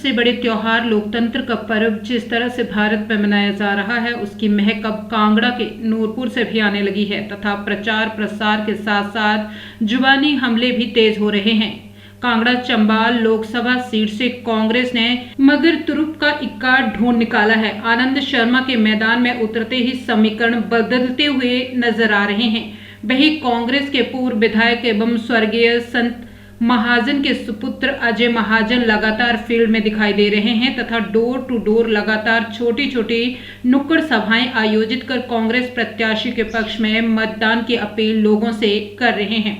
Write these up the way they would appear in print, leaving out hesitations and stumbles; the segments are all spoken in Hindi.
सबसे बड़े त्योहार लोकतंत्र का पर्व जिस तरह से भारत में मनाया जा रहा है, उसकी महक अब कांगड़ा के नूरपुर से भी आने लगी है तथा प्रचार प्रसार के साथ साथ जुबानी हमले भी तेज हो रहे हैं। कांगड़ा चंबा लोकसभा सीट से कांग्रेस ने मगर तुरुप का इक्का ढूंढ निकाला है। आनंद शर्मा के मैदान में उतरते ही समीकरण बदलते हुए नजर आ रहे हैं। वही कांग्रेस के पूर्व विधायक एवं स्वर्गीय संत महाजन के सुपुत्र अजय महाजन लगातार फील्ड में दिखाई दे रहे हैं तथा डोर टू डोर लगातार छोटी छोटी नुक्कड़ सभाएं आयोजित कर कांग्रेस प्रत्याशी के पक्ष में मतदान की अपील लोगों से कर रहे हैं।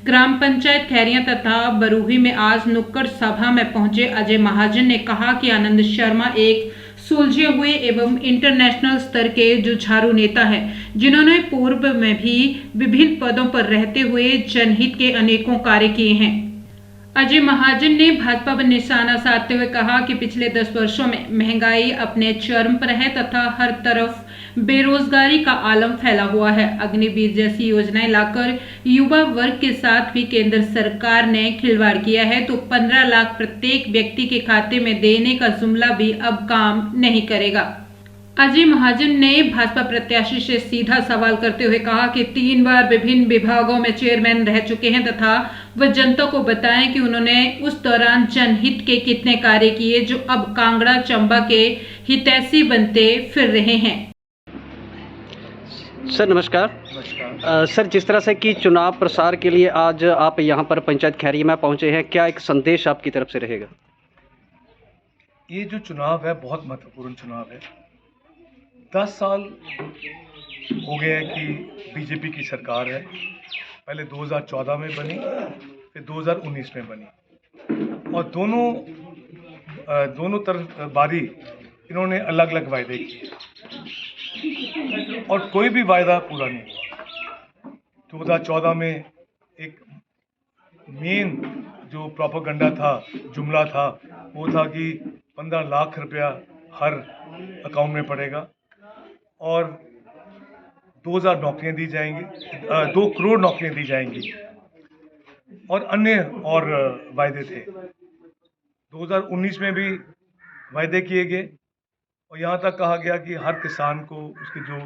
ग्राम पंचायत खैरिया तथा बरूही में आज नुक्कड़ सभा में पहुंचे अजय महाजन ने कहा कि आनंद शर्मा एक सुलझे हुए एवं इंटरनेशनल स्तर के जुझारू नेता है, जिन्होंने पूर्व में भी विभिन्न पदों पर रहते हुए जनहित के अनेकों कार्य किए हैं। अजय महाजन ने भाजपा पर निशाना साधते हुए कहा कि पिछले 10 वर्षों में महंगाई अपने चरम पर है तथा हर तरफ बेरोजगारी का आलम फैला हुआ है। अग्निवीर जैसी योजनाएं लाकर युवा वर्ग के साथ भी केंद्र सरकार ने खिलवाड़ किया है, तो 15 लाख प्रत्येक व्यक्ति के खाते में देने का जुमला भी अब काम नहीं करेगा। अजय महाजन ने भाजपा प्रत्याशी से सीधा सवाल करते हुए कहा कि 3 बार विभिन्न विभागों में चेयरमैन रह चुके हैं तथा वह जनता को बताएं कि उन्होंने उस दौरान जनहित के कितने कार्य किए जो अब कांगड़ा चंबा के हितैषी बनते फिर रहे हैं। सर नमस्कार। सर, जिस तरह से कि चुनाव प्रसार के लिए आज आप यहाँ पर पंचायत खैरिया में पहुँचे हैं, क्या एक संदेश आपकी तरफ से रहेगा? ये जो चुनाव है बहुत महत्वपूर्ण चुनाव है। 10 साल हो गए हैं कि बीजेपी की सरकार है। पहले 2014 में बनी, फिर 2019 में बनी और दोनों तरफ बारी इन्होंने अलग अलग वायदे किए और कोई भी वायदा पूरा नहीं हुआ। 2014 में एक मेन जो प्रोपेगेंडा था, जुमला था, वो था कि 15 लाख रुपया हर अकाउंट में पड़ेगा और 2000 नौकरियां दी जाएंगी, 2 करोड़ नौकरियां दी जाएंगी और अन्य और वायदे थे। 2019 में भी वायदे किए गए और यहाँ तक कहा गया कि हर किसान को उसकी जो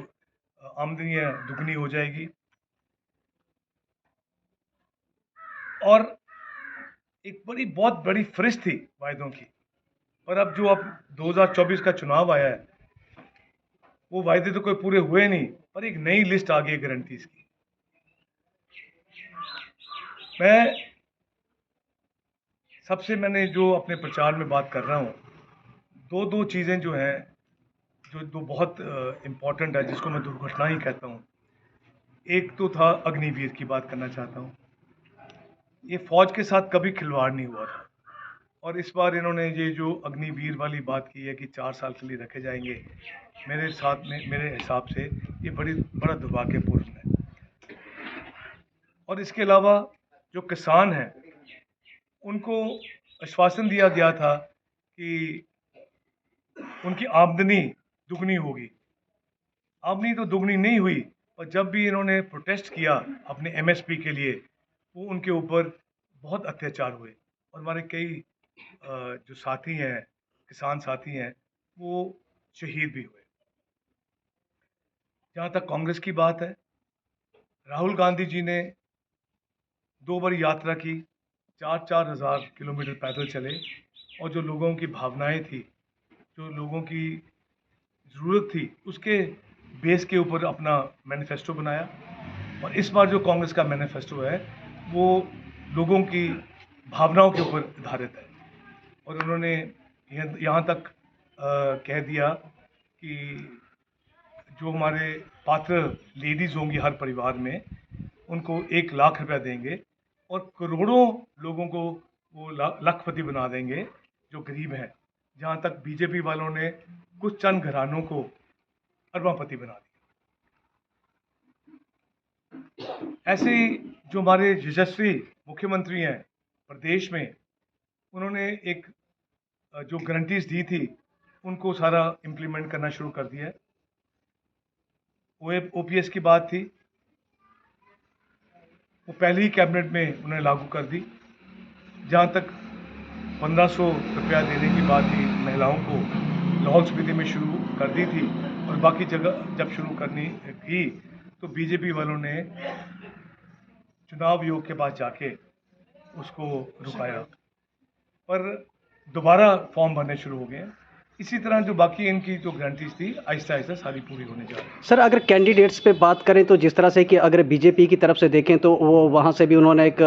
आमदनी है दुगनी हो जाएगी और एक बहुत बड़ी फरिश्त थी वायदों की। पर अब 2024 का चुनाव आया है, वो वायदे तो कोई पूरे हुए नहीं, पर एक नई लिस्ट आ गई गारंटीज की। मैंने जो अपने प्रचार में बात कर रहा हूँ, दो चीज़ें जो हैं जो बहुत इम्पोर्टेंट है, जिसको मैं दुर्घटना ही कहता हूँ। एक तो था अग्निवीर की बात करना चाहता हूँ। ये फौज के साथ कभी खिलवाड़ नहीं हुआ था और इस बार इन्होंने ये जो अग्निवीर वाली बात की है कि 4 साल के लिए रखे जाएंगे, मेरे हिसाब से ये बड़ा दुर्भाग्यपूर्ण है। और इसके अलावा जो किसान हैं उनको आश्वासन दिया गया था कि उनकी आमदनी दुगनी होगी। आमदनी तो दुगनी नहीं हुई और जब भी इन्होंने प्रोटेस्ट किया अपने एमएसपी के लिए, वो उनके ऊपर बहुत अत्याचार हुए और हमारे कई जो साथी हैं, किसान साथी हैं, वो शहीद भी हुए। जहाँ तक कांग्रेस की बात है, राहुल गांधी जी ने 2 बार यात्रा की, 4-4 हज़ार किलोमीटर पैदल चले और जो लोगों की भावनाएं थी, जो लोगों की ज़रूरत थी, उसके बेस के ऊपर अपना मैनिफेस्टो बनाया और इस बार जो कांग्रेस का मैनिफेस्टो है वो लोगों की भावनाओं के ऊपर आधारित है और उन्होंने यहाँ तक कह दिया कि जो हमारे पात्र लेडीज़ होंगी हर परिवार में, उनको 1 लाख रुपया देंगे और करोड़ों लोगों को वो लखपति बना देंगे जो गरीब हैं। जहाँ तक बीजेपी वालों ने कुछ चंद घरानों को अरबपति बना दिया। ऐसे ही जो हमारे यशस्वी मुख्यमंत्री हैं प्रदेश में, उन्होंने एक जो गारंटीज दी थी उनको सारा इम्प्लीमेंट करना शुरू कर दिया है। ओपीएस की बात थी, वो पहले ही कैबिनेट में उन्होंने लागू कर दी। जहाँ तक 1500 रुपया देने की बात ही महिलाओं को लाहौल स्पीति में शुरू कर दी थी और बाकी जगह जब शुरू करनी की तो बीजेपी वालों ने चुनाव आयोग के पास जाके उसको रुकाया, पर दोबारा फॉर्म भरने शुरू हो गए हैं। इसी तरह जो बाकी इनकी जो गारंटीज थी आहिस्ता आहिस्ता सारी पूरी होने जा रही है। सर अगर कैंडिडेट्स पे बात करें तो जिस तरह से कि अगर बीजेपी की तरफ से देखें तो वो वहाँ से भी उन्होंने एक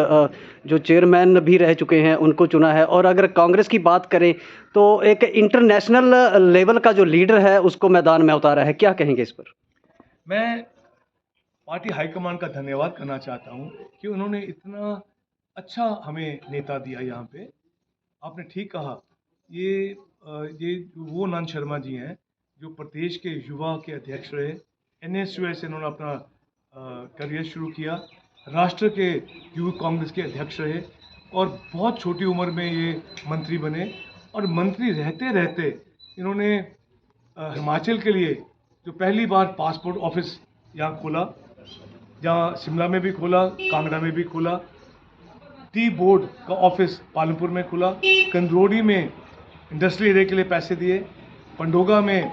जो चेयरमैन भी रह चुके हैं उनको चुना है, और अगर कांग्रेस की बात करें तो एक इंटरनेशनल लेवल का जो लीडर है उसको मैदान में उतारा है, क्या कहेंगे इस पर? मैं पार्टी हाईकमान का धन्यवाद करना चाहता हूँ कि उन्होंने इतना अच्छा हमें नेता दिया यहाँ पे। आपने ठीक कहा, ये वो नंद शर्मा जी हैं जो प्रदेश के युवा के अध्यक्ष रहे। NSUS से इन्होंने अपना करियर शुरू किया, राष्ट्र के युवा कांग्रेस के अध्यक्ष रहे और बहुत छोटी उम्र में ये मंत्री बने। और मंत्री रहते रहते इन्होंने हिमाचल के लिए जो पहली बार पासपोर्ट ऑफिस यहाँ खोला, जहाँ शिमला में भी खोला, कांगड़ा में भी खोला, टी बोर्ड का ऑफिस पालमपुर में खुला, कंदरोड़ी में इंडस्ट्रियल एरिया के लिए पैसे दिए, पंडोगा में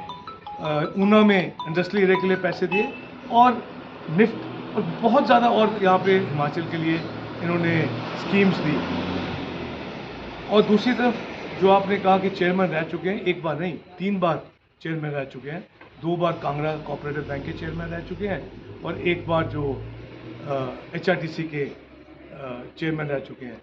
ऊना में इंडस्ट्रियल एरिया के लिए पैसे दिए और निफ्ट और बहुत ज़्यादा और यहाँ पे हिमाचल के लिए इन्होंने स्कीम्स दी। और दूसरी तरफ जो आपने कहा कि चेयरमैन रह चुके हैं, एक बार नहीं 3 बार चेयरमैन रह चुके हैं। 2 बार कांगड़ा कोऑपरेटिव बैंक के चेयरमैन रह चुके हैं और 1 बार जो HRTC के चेयरमैन रह चुके हैं।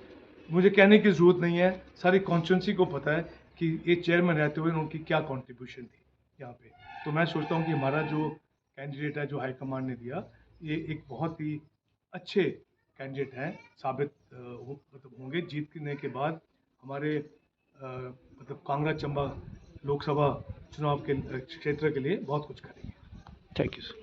मुझे कहने की ज़रूरत नहीं है, सारी कॉन्स्टिट्यूंसी को पता है कि ये चेयरमैन रहते हुए उनकी क्या कंट्रीब्यूशन थी यहाँ पे। तो मैं सोचता हूँ कि हमारा जो कैंडिडेट है जो हाईकमान ने दिया, ये एक बहुत ही अच्छे कैंडिडेट हैं, साबित होंगे। जीतने के बाद हमारे कांगड़ा चंबा लोकसभा चुनाव के क्षेत्र के लिए बहुत कुछ करेंगे। Thank you sir.